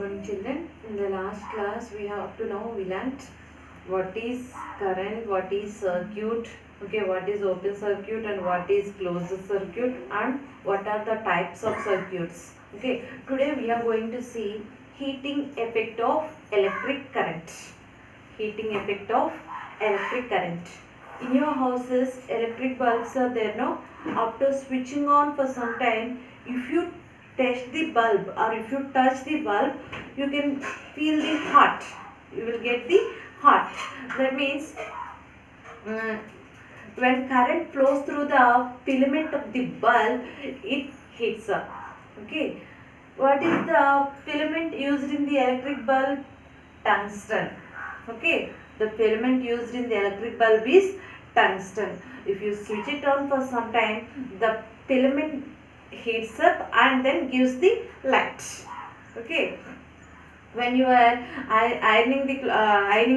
morning children. In the last class we have to know, we learnt what is current, what is circuit, okay, what is open circuit and what is closed circuit, and what are the types of circuits. Okay, today we are going to see heating effect of electric current. Heating effect of electric current. In your houses electric bulbs are there, no? After switching on for some time, if you touch the bulb or if you touch the bulb, you can feel the hot, you will get the hot. That means when current flows through the filament of the bulb, it heats up. Okay, what is the filament used in the electric bulb? Tungsten. Okay, the filament used in the electric bulb is tungsten. If you switch it on for some time, the filament heats up and then gives the light. Okay, when you are ironing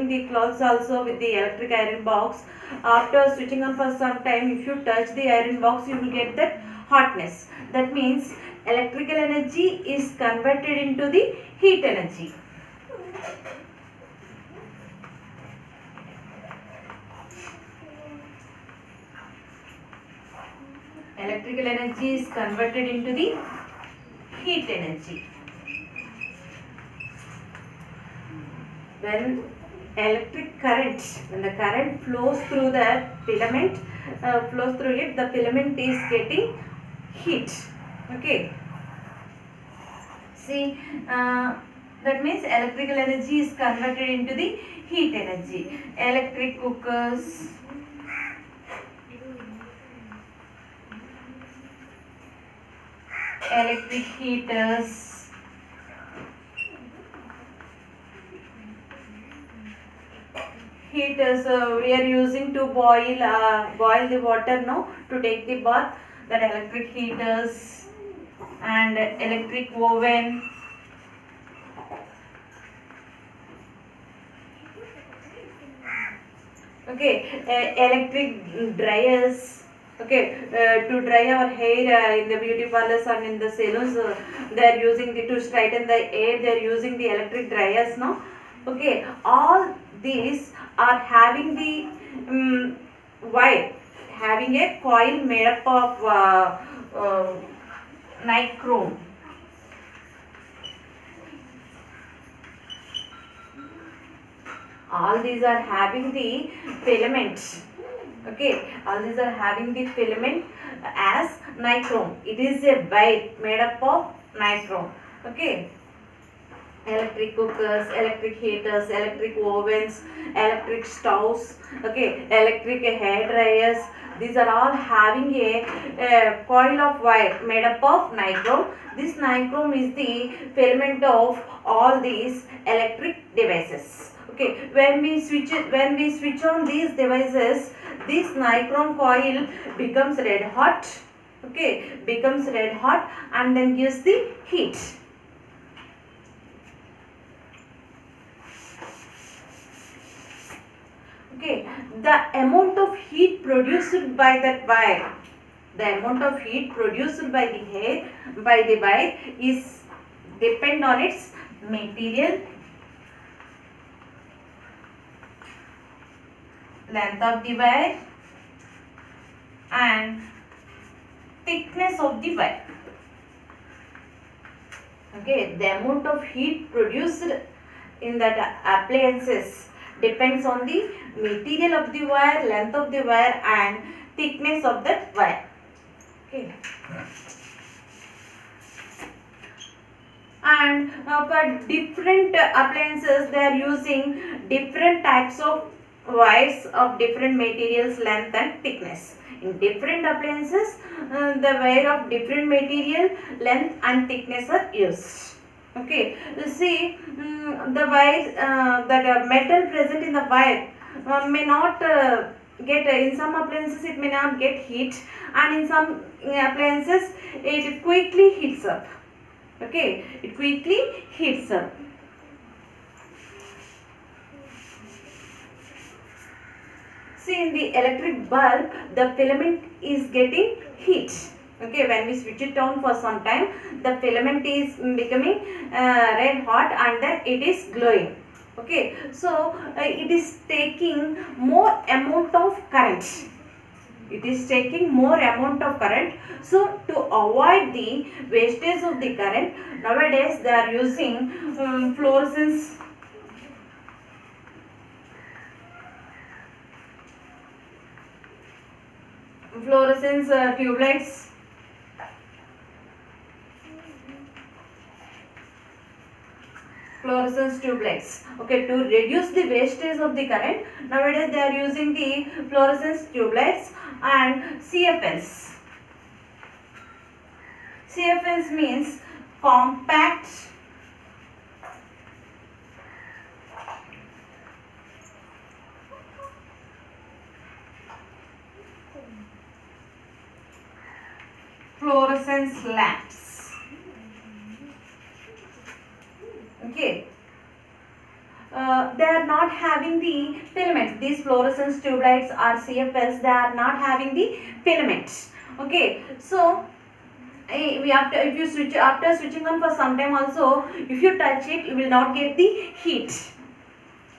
the clothes also with the electric iron box, after switching on for some time, if you touch the iron box, you will get that hotness. That means electrical energy is converted into the heat energy. Electrical energy is converted into the heat energy. When the current flows through the filament, the filament is getting heat. Okay. See, that means electrical energy is converted into the heat energy. Electric cookers, electric heaters, we are using to boil the water, no, to take the bath. That electric heaters and electric oven. Okay, electric dryers. Okay, to dry our hair in the beauty parlors and in the salons, they are using to straighten the hair, they are using the electric dryers, no? Okay, all these are having the wire, having a coil made up of nichrome. All these are having the filament. Okay, all these are having the filament as nichrome. It is a wire made up of nichrome. Okay, electric cookers, electric heaters, electric ovens, electric stoves, okay, electric hair dryers. These are all having a coil of wire made up of nichrome. This nichrome is the filament of all these electric devices. Okay, when we switch on these devices, this nichrome coil becomes red hot. Okay, becomes red hot and then gives the heat. Okay, the amount of heat produced by that wire, the amount of heat produced by the wire is depend on its material, length of the wire and thickness of the wire. Okay, the amount of heat produced in that appliances depends on the material of the wire, length of the wire and thickness of that wire. Okay. And for different appliances, they are using different types of wires of different materials, length and thickness. In different appliances, the wire of different material, length and thickness are used. Okay, you see, the wire, that metal present in the wire may not get, in some appliances it may not get heat, and in some appliances it quickly heats up. Okay, it quickly heats up. See, in the electric bulb, the filament is getting heat. Okay, when we switch it on for some time, the filament is becoming red hot and then it is glowing. Okay, so it is taking more amount of current. It is taking more amount of current. So to avoid the wastage of the current, nowadays they are using fluorescence tube lights. Fluorescence tube lights. Okay, to reduce the wastage of the current, nowadays they are using the fluorescence tube lights and CFLs. CFLs means compact fluorescence lamps. Okay, they are not having the filaments. These fluorescence tube lights or CFLs, they are not having the filaments. Okay, so we after if you switch after switching on for some time also, if you touch it, you will not get the heat.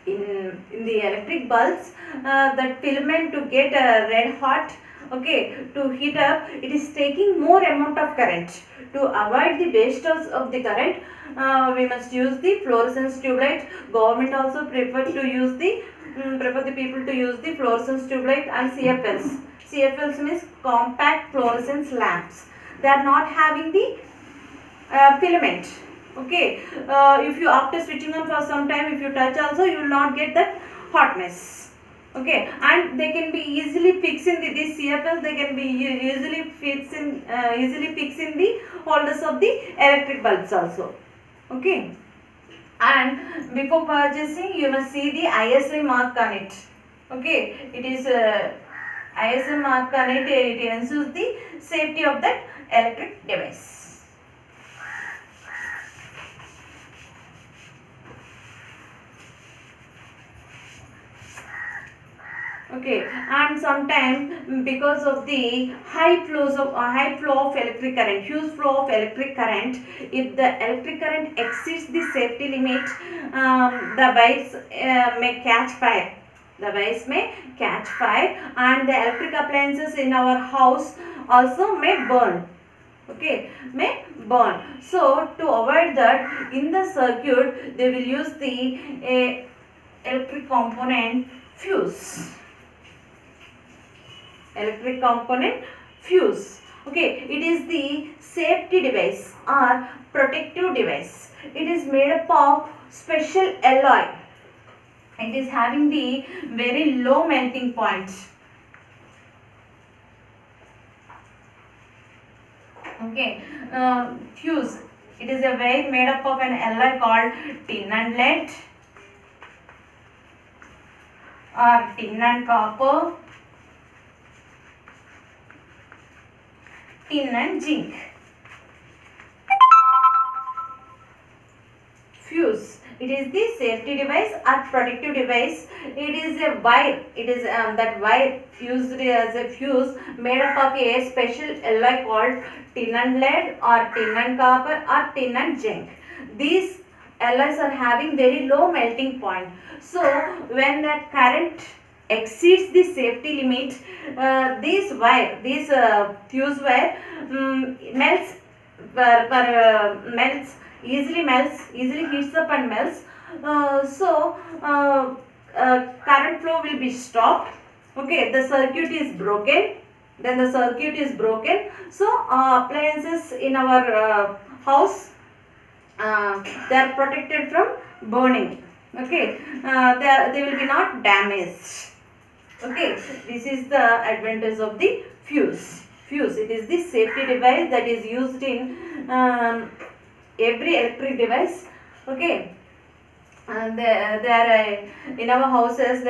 In the electric bulbs, that filament to get red hot, okay, to heat up, it is taking more amount of current. To avoid the wastage of the current, we must use the fluorescence tube light. Government also prefer the people to use the fluorescence tube light and CFLs. CFLs means compact fluorescence lamps. They are not having the filament. Okay, if you after switching on for some time, if you touch also, you will not get that hotness. Okay, and they can be easily fixed in this CFL. They can be easily fixed in the holders of the electric bulbs also. Okay, and before purchasing, you must see the ISI mark on it. Okay, it is ISI mark on it. It ensures the safety of that electric device. Okay, and sometimes because of the high flow of electric current, huge flow of electric current, if the electric current exceeds the safety limit, the wires may catch fire. The wires may catch fire, and the electric appliances in our house also may burn. Okay, may burn. So to avoid that, in the circuit they will use the electric component fuse. Electric component fuse. Okay, it is the safety device or protective device. It is made up of special alloy. It is having the very low melting point. Okay, fuse. It is a wire made up of an alloy called tin and lead or tin and copper, tin and zinc. Fuse. It is the safety device or protective device. It is a wire. It is that wire used as a fuse made up of a special alloy called tin and lead or tin and copper or tin and zinc. These alloys are having very low melting point. So when that current exceeds the safety limit, this fuse wire melts, easily heats up and melts. Current flow will be stopped. Okay, the circuit is broken. Then the circuit is broken. So appliances in our house, they are protected from burning. Okay, they will be not damaged. Okay, this is the advantage of the fuse. Fuse, it is the safety device that is used in every electric device. Okay, and there in our houses,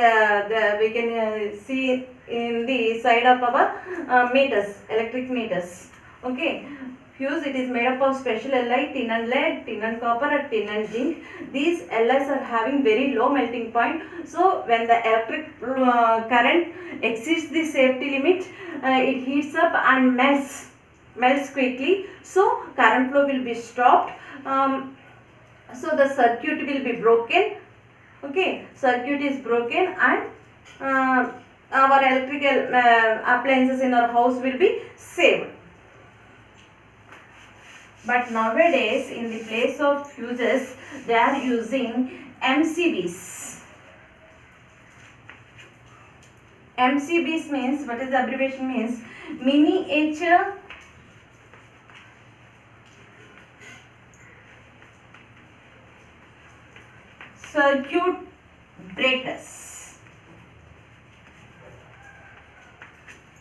we can see in the side of our meters, electric meters. Okay, fuse, it is made up of special alloy, tin and lead, tin and copper or tin and zinc. These alloys are having very low melting point. So when the electric current exceeds the safety limit, it heats up and melts. melts quickly, so current flow will be stopped. So the circuit will be broken. Okay, circuit is broken, and our electrical appliances in our house will be saved. But nowadays, in the place of fuses, they are using MCBs. MCBs means, what is the abbreviation means? Miniature circuit breakers.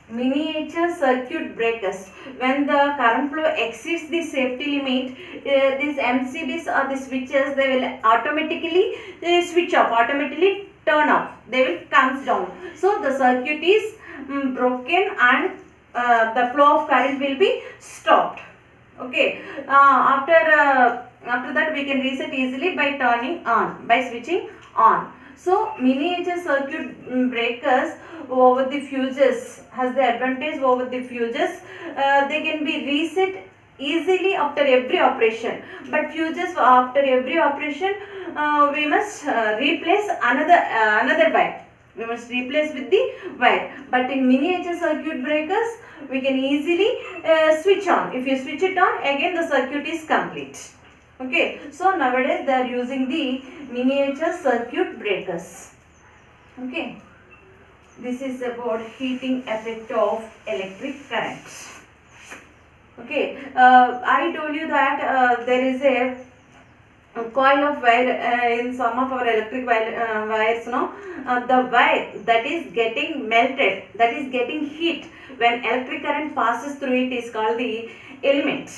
Miniature circuit breakers. When the current flow exceeds the safety limit, these MCBs or the switches, they will automatically switch off, automatically turn off, they will comes down. So the circuit is broken, and the flow of current will be stopped. Okay, after that we can reset easily by turning on, by switching on. So miniature circuit breakers over the fuses has the advantage over the fuses. They can be reset easily after every operation, but fuses, after every operation we must replace another wire. We must replace with the wire. But in miniature circuit breakers, we can easily switch on. If you switch it on, again the circuit is complete. Okay, so nowadays they are using the miniature circuit breakers. Okay, this is about heating effect of electric current. Okay, I told you that there is a coil of wire in some of our electric wires. No, the wire that is getting melted, that is getting heat when electric current passes through it, is called the element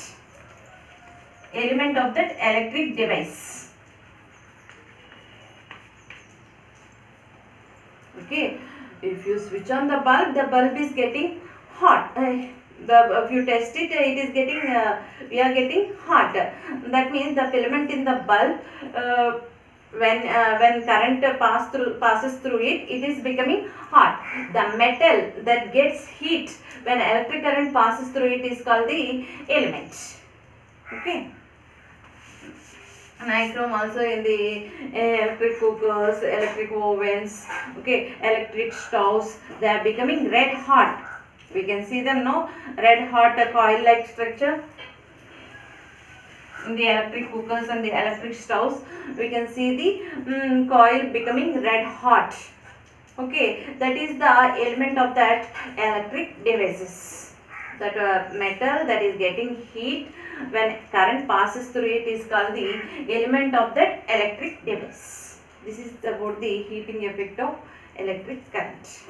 of that electric device. Okay, if you switch on the bulb is getting hot. If you test it, it is getting we are getting hot. That means the filament in the bulb, when current passes through it, it is becoming hot. The metal that gets heat when electric current passes through it is called the element. Okay. Nichrome also in the electric cookers, electric ovens, okay, electric stoves, they are becoming red hot. We can see them, no, red hot coil like structure in the electric cookers and the electric stoves. We can see the coil becoming red hot. Okay, that is the element of that electric devices. That metal that is getting heat when current passes through it is called the element of that electric device. This is about the heating effect of electric current.